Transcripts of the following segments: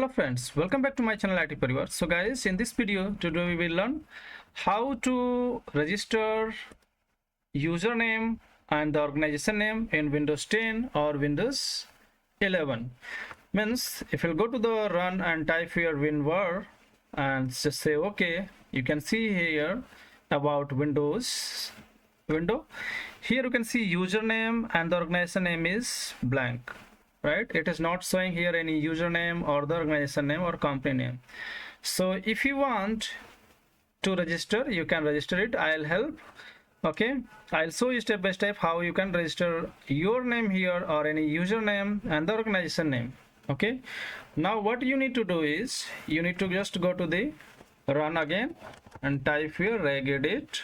Hello friends, welcome back to my channel IT Parivar. So guys, in this video today we will learn how to register username and the organization name in Windows 10 or Windows 11. Means if you go to the run and type here WinVer and just say okay, you can see here about Windows window. Here you can see username and the organization name is blank. Right, it is not showing here any username or the organization name or company name. So if you want to register, you can register it. I'll help. Okay, I'll show you step by step how you can register your name here or any username and the organization name. Okay, now what you need to do is you need to just go to the run again and type here regedit,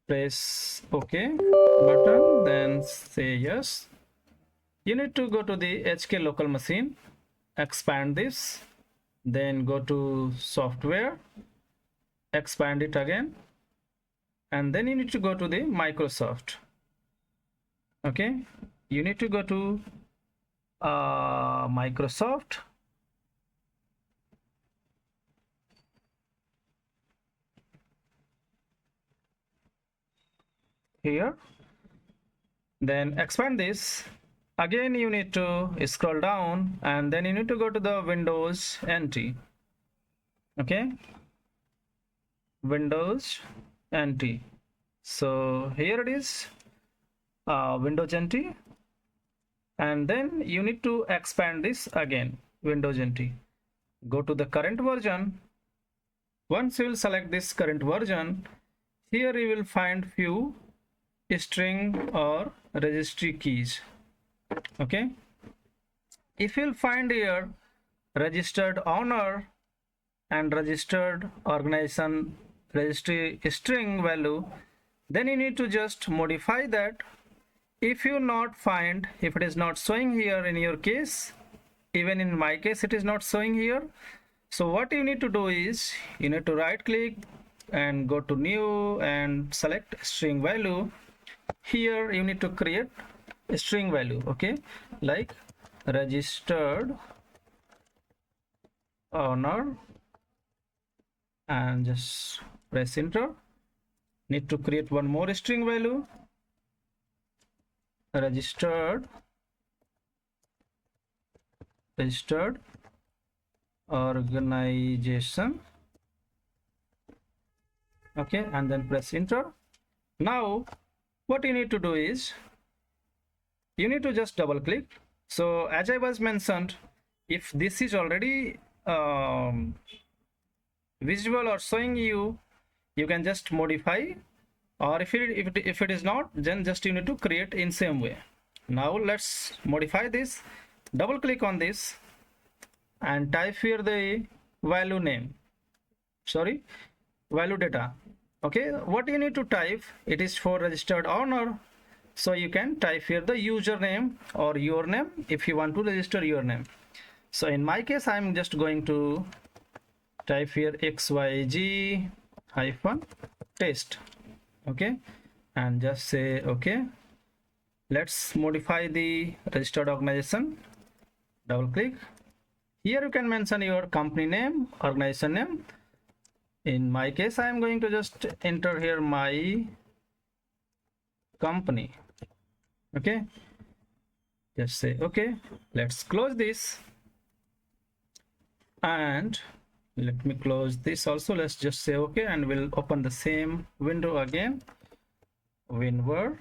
press OK button, then say yes. You need to go to the HK local machine, expand this, then go to software, expand it again, and then you need to go to the Microsoft. Okay, you need to go to Microsoft. Here, then expand this. Again, you need to scroll down and then you need to go to the Windows NT. Okay, Windows NT. So here it is, Windows NT, and then you need to expand this again, Windows NT. Go to the current version. Once you will select this current version, here you will find few string or registry keys. Okay, if you'll find here registered owner and registered organization registry string value, then you need to just modify that. If you not find, if it is not showing here in your case, even in my case it is not showing here, so what you need to do is you need to right click and go to new and select string value. Here you need to create a string value, okay, like registered owner, and just press enter. Need to create one more string value, registered organization. Okay, and then press enter. Now what you need to do is you need to just double click. So as I was mentioned, if this is already visual or showing you, you can just modify, or if it is not, then just you need to create in same way. Now let's modify this. Double click on this and type here the value name, sorry, value data. Okay, what you need to type, it is for registered owner, so you can type here the username or your name if you want to register your name. So in my case I'm just going to type here xyg -test. Okay, and just say okay. Let's modify the registered organization. Double click. Here you can mention your company name, organization name. In my case I am going to just enter here my company. Okay, just say okay. Let's close this and let me close this also. Let's just say okay, and we'll open the same window again, WinVer.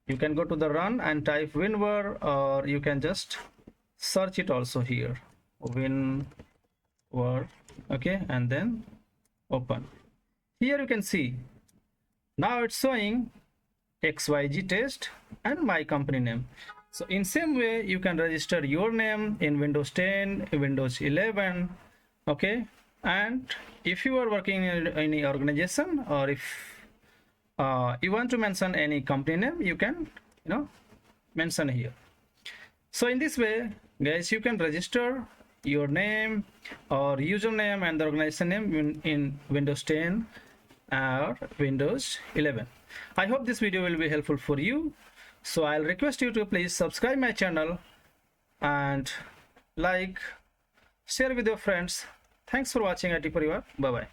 You can go to the run and type WinVer, or you can just search it also here, WinVer. Okay, and then open. Here you can see now it's showing XYG test and my company name. So in same way you can register your name in Windows 10, Windows 11. Okay, and if you are working in any organization, or if you want to mention any company name, you can mention here. So in this way guys, you can register your name or username and the organization name in Windows 10 or Windows 11. I hope this video will be helpful for you. So I'll request you to please subscribe my channel and like share with your friends. Thanks for watching IT Parivar. Bye bye.